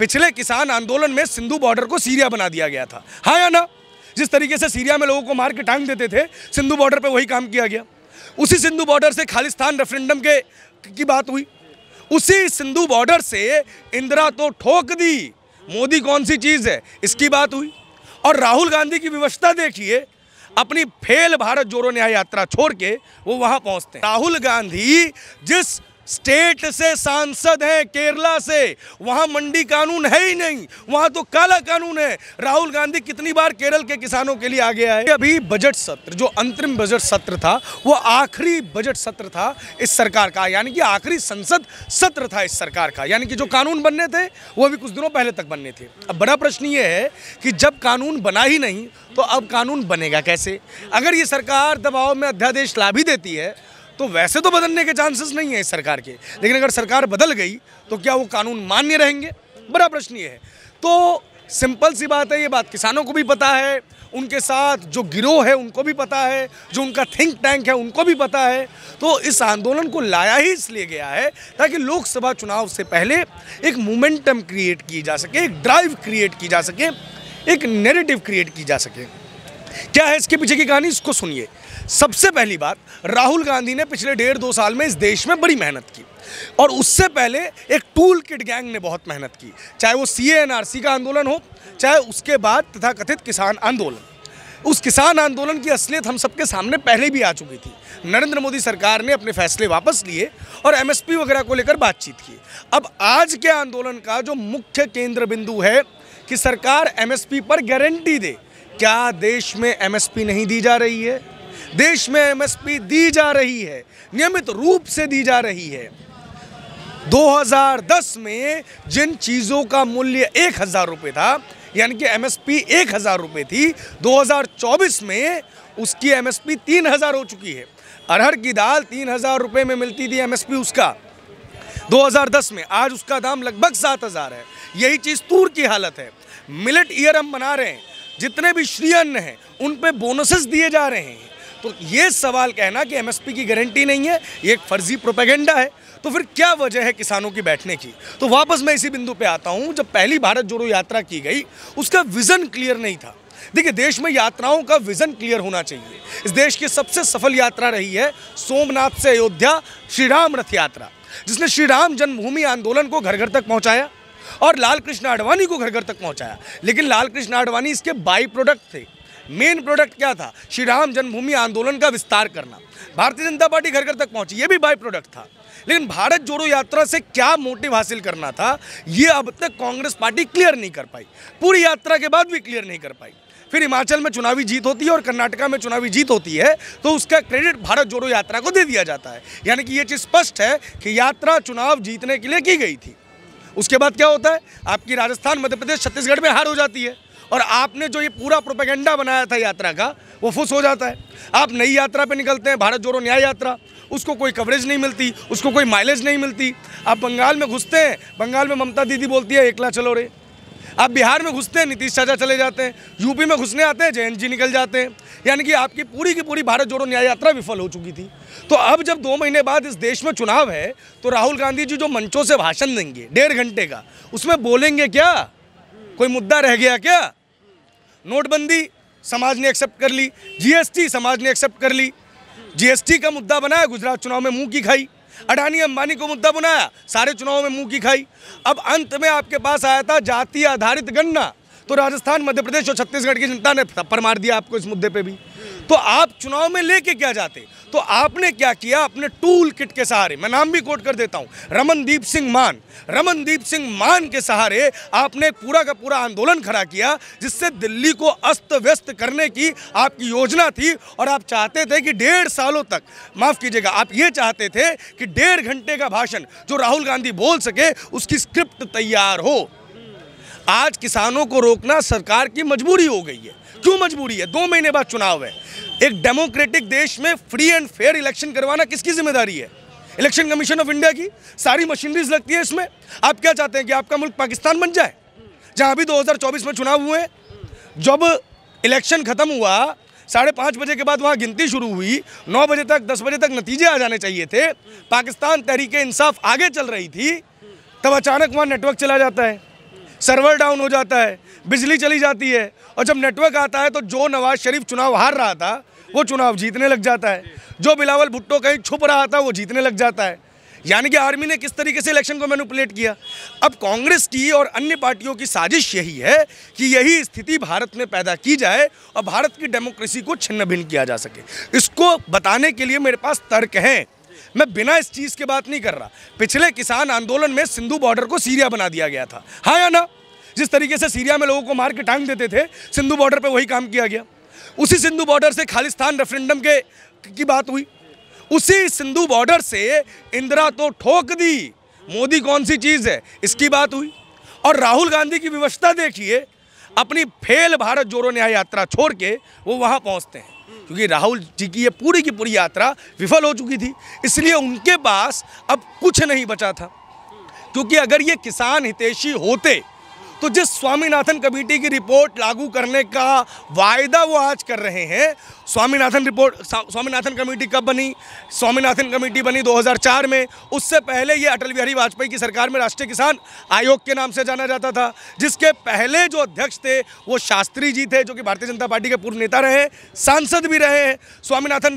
पिछले किसान आंदोलन में सिंधु बॉर्डर को सीरिया बना दिया गया था, हाँ या ना? जिस तरीके से सीरिया में लोगों को मार के टांग देते थे, सिंधु बॉर्डर पे वही काम किया गया। उसी सिंधु बॉर्डर से खालिस्तान रेफरेंडम की बात हुई, उसी सिंधु बॉर्डर से इंदिरा तो ठोक दी, मोदी कौन सी चीज़ है इसकी बात हुई। और राहुल गांधी की विवशता देखिए, अपनी फेल भारत जोड़ो न्याय यात्रा छोड़ के वो वहाँ पहुँचते हैं। राहुल गांधी जिस स्टेट से सांसद हैं, केरला से, वहाँ मंडी कानून है ही नहीं, वहाँ तो काला कानून है। राहुल गांधी कितनी बार केरल के किसानों के लिए आगे आए। अभी बजट सत्र, जो अंतरिम बजट सत्र था, वो आखिरी बजट सत्र था इस सरकार का, यानी कि आखिरी संसद सत्र था इस सरकार का, यानी कि जो कानून बनने थे वो अभी कुछ दिनों पहले तक बनने थे। अब बड़ा प्रश्न ये है कि जब कानून बना ही नहीं तो अब कानून बनेगा कैसे? अगर ये सरकार दबाव में अध्यादेश ला भी देती है तो वैसे तो बदलने के चांसेस नहीं है इस सरकार के, लेकिन अगर सरकार बदल गई तो क्या वो कानून मान्य रहेंगे? बड़ा प्रश्न ये है। तो सिंपल सी बात है, ये बात किसानों को भी पता है, उनके साथ जो गिरोह है उनको भी पता है, जो उनका थिंक टैंक है उनको भी पता है। तो इस आंदोलन को लाया ही इसलिए गया है ताकि लोकसभा चुनाव से पहले एक मोमेंटम क्रिएट की जा सके, एक ड्राइव क्रिएट की जा सके, एक नैरेटिव क्रिएट की जा सके। क्या है इसके पीछे की कहानी, इसको सुनिए। सबसे पहली बात, राहुल गांधी ने पिछले 1.5-2 साल में इस देश में बड़ी मेहनत की, और उससे पहले एक टूल किट गैंग ने बहुत मेहनत की, चाहे वो CA-NRC का आंदोलन हो, चाहे उसके बाद तथाकथित किसान आंदोलन। उस किसान आंदोलन की असलियत हम सबके सामने पहले भी आ चुकी थी। नरेंद्र मोदी सरकार ने अपने फैसले वापस लिए और MSP वगैरह को लेकर बातचीत की। अब आज के आंदोलन का जो मुख्य केंद्र बिंदु है कि सरकार MSP पर गारंटी दे। क्या देश में MSP नहीं दी जा रही है? देश में MSP दी जा रही है, नियमित रूप से दी जा रही है। 2010 में जिन चीज़ों का मूल्य 1000 रुपये था, यानी कि MSP 1000 रुपये थी, 2024 में उसकी MSP 3000 हो चुकी है। अरहर की दाल 3000 रुपये में मिलती थी MSP उसका 2010 में, आज उसका दाम लगभग 7000 है। यही चीज़ तूर की हालत है। मिलेट ईयर हम बना रहे हैं, जितने भी श्री अन्न हैं उन पे बोनसेस दिए जा रहे हैं। तो ये सवाल कहना कि MSP की गारंटी नहीं है, ये एक फर्जी प्रोपेगेंडा है। तो फिर क्या वजह है किसानों की बैठने की? तो वापस मैं इसी बिंदु पे आता हूँ, जब पहली भारत जोड़ो यात्रा की गई उसका विजन क्लियर नहीं था। देखिए, देश में यात्राओं का विजन क्लियर होना चाहिए। इस देश की सबसे सफल यात्रा रही है सोमनाथ से अयोध्या श्री राम रथ यात्रा, जिसने श्री राम जन्मभूमि आंदोलन को घर घर तक पहुँचाया और लाल कृष्ण आडवाणी को घर घर तक पहुँचाया। लेकिन लाल कृष्ण आडवाणी इसके बाई प्रोडक्ट थे। मेन प्रोडक्ट क्या था? श्री राम जन्मभूमि आंदोलन का विस्तार करना। भारतीय जनता पार्टी घर घर तक पहुंची, ये भी बाई प्रोडक्ट था। लेकिन भारत जोड़ो यात्रा से क्या मोटिव हासिल करना था, ये अब तक कांग्रेस पार्टी क्लियर नहीं कर पाई, पूरी यात्रा के बाद भी क्लियर नहीं कर पाई। फिर हिमाचल में चुनावी जीत होती है और कर्नाटका में चुनावी जीत होती है तो उसका क्रेडिट भारत जोड़ो यात्रा को दे दिया जाता है। यानी कि ये चीज़ स्पष्ट है कि यात्रा चुनाव जीतने के लिए की गई थी। उसके बाद क्या होता है? आपकी राजस्थान, मध्य प्रदेश, छत्तीसगढ़ में हार हो जाती है और आपने जो ये पूरा प्रोपेगेंडा बनाया था यात्रा का, वो फुस हो जाता है। आप नई यात्रा पे निकलते हैं, भारत जोड़ो न्याय यात्रा, उसको कोई कवरेज नहीं मिलती, उसको कोई माइलेज नहीं मिलती। आप बंगाल में घुसते हैं, बंगाल में ममता दीदी बोलती है एकला चलो रे। आप बिहार में घुसते हैं, नीतीश चाचा चले जाते हैं। यूपी में घुसने आते हैं, जयंत जी निकल जाते हैं। यानी कि आपकी पूरी की पूरी भारत जोड़ो न्याय यात्रा विफल हो चुकी थी। तो अब जब 2 महीने बाद इस देश में चुनाव है तो राहुल गांधी जी जो मंचों से भाषण देंगे 1.5 घंटे का, उसमें बोलेंगे क्या? कोई मुद्दा रह गया क्या? नोटबंदी समाज ने एक्सेप्ट कर ली, GST समाज ने एक्सेप्ट कर ली। GST का मुद्दा बनाया, गुजरात चुनाव में मुंह की खाई। अडानी अंबानी को मुद्दा बनाया, सारे चुनाव में मुंह की खाई। अब अंत में आपके पास आया था जाति आधारित गणना, तो राजस्थान, मध्य प्रदेश और छत्तीसगढ़ की जनता ने थप्पड़ मार दिया आपको इस मुद्दे पे भी। तो आप चुनाव में लेके क्या जाते? तो आपने क्या किया? अपने टूल किट के सहारे, मैं नाम भी कोट कर देता हूं, रमनदीप सिंह मान के सहारे आपने पूरा का पूरा आंदोलन खड़ा किया, जिससे दिल्ली को अस्त व्यस्त करने की आपकी योजना थी। और आप चाहते थे कि 1.5 सालों तक, माफ कीजिएगा, आप ये चाहते थे कि 1.5 घंटे का भाषण जो राहुल गांधी बोल सके उसकी स्क्रिप्ट तैयार हो। आज किसानों को रोकना सरकार की मजबूरी हो गई है। क्यों मजबूरी है? 2 महीने बाद चुनाव है। एक डेमोक्रेटिक देश में फ्री एंड फेयर इलेक्शन करवाना किसकी जिम्मेदारी है? इलेक्शन कमीशन ऑफ इंडिया की। सारी मशीनरीज लगती है इसमें। आप क्या चाहते हैं कि आपका मुल्क पाकिस्तान बन जाए, जहां भी 2024 में चुनाव हुए? जब इलेक्शन खत्म हुआ, 5:30 बजे के बाद वहां गिनती शुरू हुई, 9 बजे तक, 10 बजे तक नतीजे आ जाने चाहिए थे। पाकिस्तान तहरीके इंसाफ आगे चल रही थी, तब अचानक वहां नेटवर्क चला जाता है। सर्वर डाउन हो जाता है, बिजली चली जाती है, और जब नेटवर्क आता है तो जो नवाज शरीफ चुनाव हार रहा था वो चुनाव जीतने लग जाता है, जो बिलावल भुट्टो कहीं छुप रहा था वो जीतने लग जाता है। यानी कि आर्मी ने किस तरीके से इलेक्शन को मैनिपुलेट किया। अब कांग्रेस की और अन्य पार्टियों की साजिश यही है कि यही स्थिति भारत में पैदा की जाए और भारत की डेमोक्रेसी को छिन्न भिन्न किया जा सके। इसको बताने के लिए मेरे पास तर्क हैं, मैं बिना इस चीज़ की बात नहीं कर रहा। पिछले किसान आंदोलन में सिंधु बॉर्डर को सीरिया बना दिया गया था, हाँ या ना? जिस तरीके से सीरिया में लोगों को मार के टांग देते थे, सिंधु बॉर्डर पे वही काम किया गया। उसी सिंधु बॉर्डर से खालिस्तान रेफरेंडम की बात हुई, उसी सिंधु बॉर्डर से इंदिरा तो ठोक दी, मोदी कौन सी चीज़ है इसकी बात हुई। और राहुल गांधी की विवशता देखिए, अपनी फेल भारत जोड़ो न्याय यात्रा छोड़ के वो वहाँ पहुँचते हैं, क्योंकि राहुल जी की ये पूरी की पूरी यात्रा विफल हो चुकी थी, इसलिए उनके पास अब कुछ नहीं बचा था। क्योंकि अगर ये किसान हितैषी होते तो जिस स्वामीनाथन कमेटी की रिपोर्ट लागू करने का वायदा वो आज कर रहे हैं, स्वामीनाथन कमेटी कब बनी? स्वामीनाथन कमेटी बनी 2004 में। उससे पहले ये अटल बिहारी वाजपेयी की सरकार में राष्ट्रीय किसान आयोग के नाम से जाना जाता था, जिसके पहले जो अध्यक्ष थे वो शास्त्री जी थे, जो कि भारतीय जनता पार्टी के पूर्व नेता रहे, सांसद भी रहे हैं। स्वामीनाथन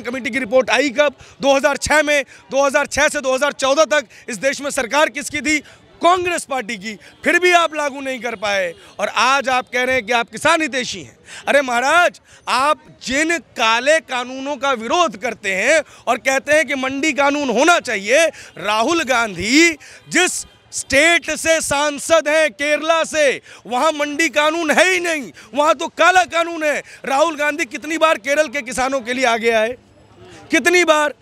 कमेटी की रिपोर्ट आई कब? 2006 में। 2006 से 2014 तक इस देश में सरकार किसकी थी? कांग्रेस पार्टी की। फिर भी आप लागू नहीं कर पाए और आज आप कह रहे हैं कि आप किसान हितैषी हैं। अरे महाराज, आप जिन काले कानूनों का विरोध करते हैं और कहते हैं कि मंडी कानून होना चाहिए, राहुल गांधी जिस स्टेट से सांसद हैं, केरला से, वहां मंडी कानून है ही नहीं, वहां तो काला कानून है। राहुल गांधी कितनी बार केरल के किसानों के लिए आगे आए, कितनी बार।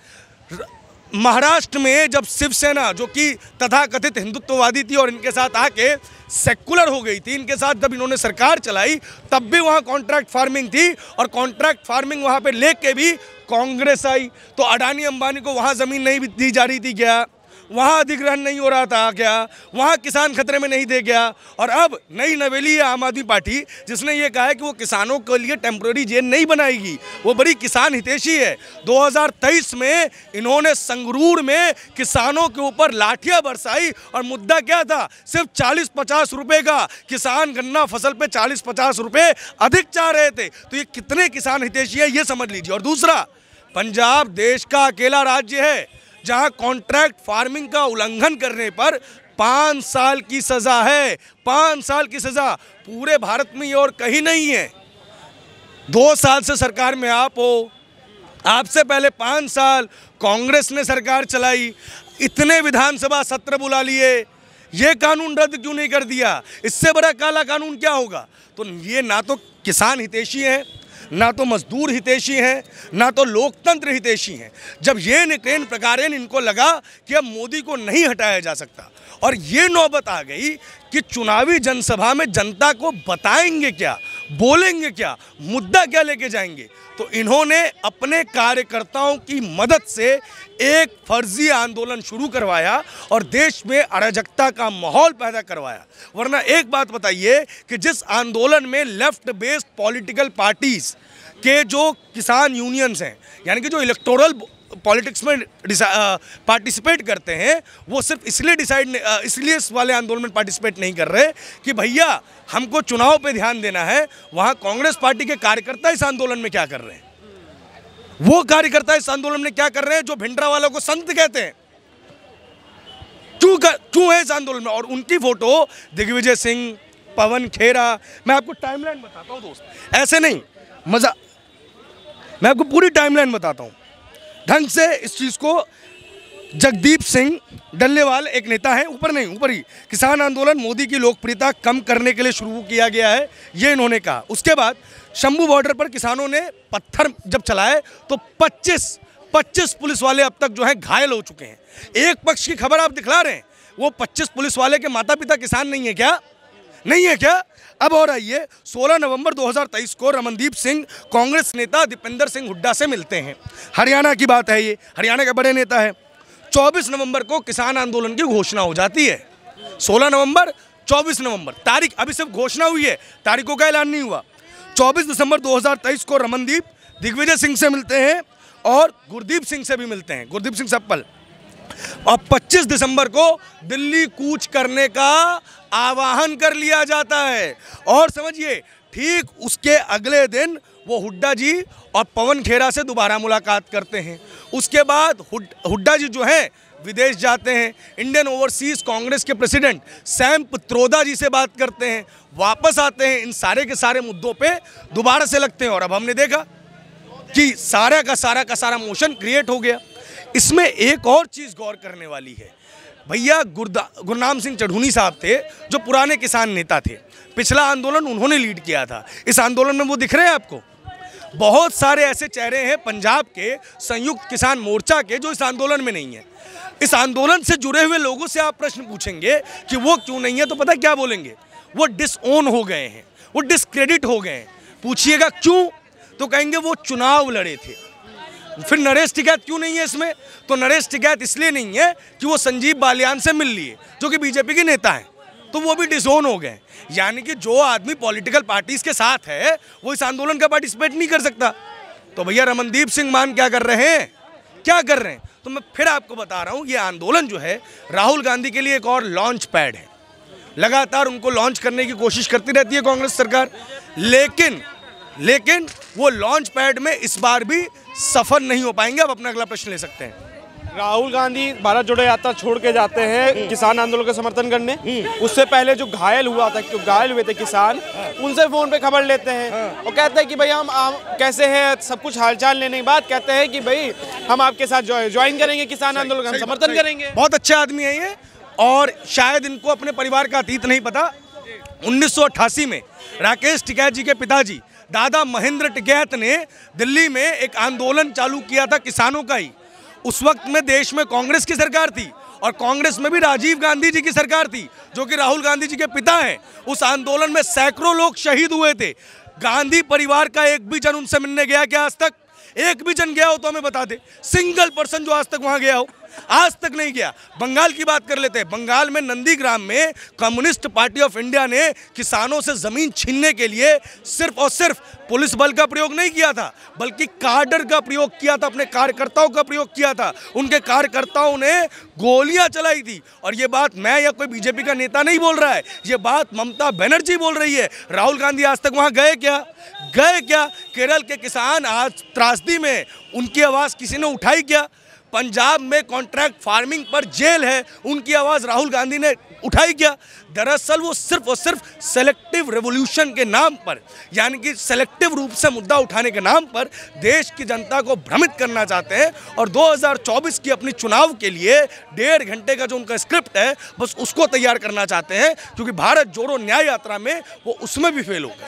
महाराष्ट्र में जब शिवसेना, जो कि तथाकथित हिंदुत्ववादी थी और इनके साथ आके सेकुलर हो गई थी, इनके साथ जब इन्होंने सरकार चलाई, तब भी वहाँ कॉन्ट्रैक्ट फार्मिंग थी और कॉन्ट्रैक्ट फार्मिंग वहाँ पे लेके भी कांग्रेस आई। तो अडानी अंबानी को वहाँ ज़मीन नहीं दी जा रही थी क्या? वहाँ अधिग्रहण नहीं हो रहा था क्या? वहाँ किसान खतरे में नहीं थे क्या? और अब नई नवेली है आम आदमी पार्टी, जिसने ये कहा है कि वो किसानों के लिए टेम्प्रेरी जेल नहीं बनाएगी, वो बड़ी किसान हितैषी है। 2023 में इन्होंने संगरूर में किसानों के ऊपर लाठियाँ बरसाई और मुद्दा क्या था? सिर्फ 40-50 रुपये का। किसान गन्ना फसल पे 40-50 रुपये अधिक चाह रहे थे। तो ये कितने किसान हितैषी है ये समझ लीजिए। और दूसरा, पंजाब देश का अकेला राज्य है जहां कॉन्ट्रैक्ट फार्मिंग का उल्लंघन करने पर 5 साल की सजा है। 5 साल की सजा पूरे भारत में ये और कहीं नहीं है। 2 साल से सरकार में आप हो, आपसे पहले 5 साल कांग्रेस ने सरकार चलाई, इतने विधानसभा सत्र बुला लिए, ये कानून रद्द क्यों नहीं कर दिया? इससे बड़ा काला कानून क्या होगा? तो ये ना तो किसान हितैषी है, ना तो मजदूर हितैषी हैं, ना तो लोकतंत्र हितैषी हैं। जब ये निकेन प्रकारेण इनको लगा कि अब मोदी को नहीं हटाया जा सकता और ये नौबत आ गई कि चुनावी जनसभा में जनता को बताएंगे क्या, बोलेंगे क्या, मुद्दा क्या लेके जाएंगे, तो इन्होंने अपने कार्यकर्ताओं की मदद से एक फर्जी आंदोलन शुरू करवाया और देश में अराजकता का माहौल पैदा करवाया। वरना एक बात बताइए कि जिस आंदोलन में लेफ्ट बेस्ड पॉलिटिकल पार्टीज के जो किसान यूनियंस हैं, यानी कि जो इलेक्टोरल पॉलिटिक्स में पार्टिसिपेट करते हैं, वो सिर्फ इसलिए इस वाले आंदोलन में पार्टिसिपेट नहीं कर रहे कि भैया हमको चुनाव पे ध्यान देना है। वहाँ कांग्रेस पार्टी के कार्यकर्ता इस आंदोलन में क्या कर रहे हैं? वो कार्यकर्ता इस आंदोलन में क्या कर रहे हैं जो भिंडरा वालों को संत कहते हैं? क्यों है इस आंदोलन में? और उनकी फोटो दिग्विजय सिंह, पवन खेरा, मैं आपको टाइमलाइन बताता हूँ दोस्त, ऐसे नहीं मजा, मैं आपको पूरी टाइमलाइन बताता हूँ ढंग से इस चीज़ को। जगदीप सिंह डल्लेवाल एक नेता है, ऊपर नहीं ऊपर ही, किसान आंदोलन मोदी की लोकप्रियता कम करने के लिए शुरू किया गया है, ये इन्होंने कहा। उसके बाद शंभू बॉर्डर पर किसानों ने पत्थर जब चलाए तो 25 पुलिस वाले अब तक जो है घायल हो चुके हैं। एक पक्ष की खबर आप दिखला रहे हैं, वो 25 पुलिस वाले के माता पिता किसान नहीं है क्या? नहीं है क्या? अब और आइए, 16 नवंबर 2023 को रमनदीप सिंह कांग्रेस नेता दीपेंद्र सिंह हुड्डा से मिलते हैं। हरियाणा की बात है, ये हरियाणा के बड़े नेता है। 24 नवंबर को किसान आंदोलन की घोषणा हो जाती है। 16 नवंबर, 24 नवंबर, तारीख अभी सिर्फ घोषणा हुई है, तारीखों का ऐलान नहीं हुआ। 24 दिसंबर 2023 को रमनदीप दिग्विजय सिंह से मिलते हैं और गुरदीप सिंह से भी मिलते हैं, गुरदीप सिंह सप्पल। और 25 दिसंबर को दिल्ली कूच करने का आह्वान कर लिया जाता है। और समझिए, ठीक उसके अगले दिन वो हुड्डा जी और पवन खेरा से दोबारा मुलाकात करते हैं। उसके बाद हुड्डा जी जो हैं विदेश जाते हैं, इंडियन ओवरसीज़ कांग्रेस के प्रेसिडेंट सैम पित्रोदा जी से बात करते हैं, वापस आते हैं, इन सारे के सारे मुद्दों पे दोबारा से लगते हैं। और अब हमने देखा कि सारा का सारा मोशन क्रिएट हो गया। इसमें एक और चीज़ गौर करने वाली है भैया, गुरनाम सिंह चढ़ूनी साहब थे जो पुराने किसान नेता थे, पिछला आंदोलन उन्होंने लीड किया था। इस आंदोलन में वो दिख रहे हैं आपको? बहुत सारे ऐसे चेहरे हैं पंजाब के संयुक्त किसान मोर्चा के जो इस आंदोलन में नहीं है। इस आंदोलन से जुड़े हुए लोगों से आप प्रश्न पूछेंगे कि वो क्यों नहीं है, तो पता क्या बोलेंगे? वो डिसओन हो गए हैं, वो डिस्क्रेडिट हो गए हैं। पूछिएगा क्यों, तो कहेंगे वो चुनाव लड़े थे। फिर नरेश टिकैत क्यों नहीं है इसमें? तो नरेश टिकैत इसलिए नहीं है कि वो संजीव बालियान से मिल लिए जो कि बीजेपी के नेता हैं, तो वो भी डिसओन हो गए। यानी कि जो आदमी पॉलिटिकल पार्टीज के साथ है वो इस आंदोलन का पार्टिसिपेट नहीं कर सकता। तो भैया रमनदीप सिंह मान क्या कर रहे हैं, क्या कर रहे हैं? तो मैं फिर आपको बता रहा हूँ, ये आंदोलन जो है राहुल गांधी के लिए एक और लॉन्च पैड है। लगातार उनको लॉन्च करने की कोशिश करती रहती है कांग्रेस सरकार, लेकिन वो लॉन्च पैड में इस बार भी सफल नहीं हो पाएंगे। अब अपना अगला प्रश्न ले सकते हैं। राहुल गांधी भारत जोड़ो यात्रा छोड़ के जाते हैं किसान आंदोलन का समर्थन करने। उससे पहले जो घायल हुए थे किसान, उनसे फोन पे खबर लेते हैं और कहते हैं कि भाई हम कैसे हैं, सब कुछ हालचाल लेने के बाद कहते हैं कि भाई हम आपके साथ ज्वाइन करेंगे किसान आंदोलन का, हम समर्थन करेंगे। बहुत अच्छे आदमी है ये, और शायद इनको अपने परिवार का अतीत नहीं पता। 1988 में राकेश टिकैत जी के पिताजी दादा महेंद्र टिकैत ने दिल्ली में एक आंदोलन चालू किया था किसानों का ही। उस वक्त में देश में कांग्रेस की सरकार थी और कांग्रेस में भी राजीव गांधी जी की सरकार थी जो कि राहुल गांधी जी के पिता हैं। उस आंदोलन में सैकड़ों लोग शहीद हुए थे। गांधी परिवार का एक भी जन उनसे मिलने गया क्या आज तक? एक भी जन गया हो तो हमें बता दे, सिंगल पर्सन जो आज तक वहां गया हो? आज तक नहीं गया। बंगाल की बात कर लेते हैं। बंगाल में नंदीग्राम में कम्युनिस्ट पार्टी ऑफ इंडिया ने किसानों से जमीन छीनने के लिए सिर्फ और सिर्फ पुलिस बल का प्रयोग नहीं किया था, बल्कि कार्डर का प्रयोग किया था, अपने कार्यकर्ताओं का प्रयोग किया था। उनके कार्यकर्ताओं ने गोलियां चलाई थी। और ये बात मैं या कोई बीजेपी का नेता नहीं बोल रहा है, ये बात ममता बनर्जी बोल रही है। राहुल गांधी आज तक वहां गए क्या? केरल के किसान आज त्रासदी में, उनकी आवाज़ किसी ने उठाई क्या? पंजाब में कॉन्ट्रैक्ट फार्मिंग पर जेल है, उनकी आवाज़ राहुल गांधी ने उठाई क्या? दरअसल वो सिर्फ और सिर्फ सेलेक्टिव रेवोल्यूशन के नाम पर, यानी कि सेलेक्टिव रूप से मुद्दा उठाने के नाम पर देश की जनता को भ्रमित करना चाहते हैं। और 2024 की अपनी चुनाव के लिए 1.5 घंटे का जो उनका स्क्रिप्ट है बस उसको तैयार करना चाहते हैं, क्योंकि भारत जोड़ो न्याय यात्रा में वो उसमें भी फेल हो गए।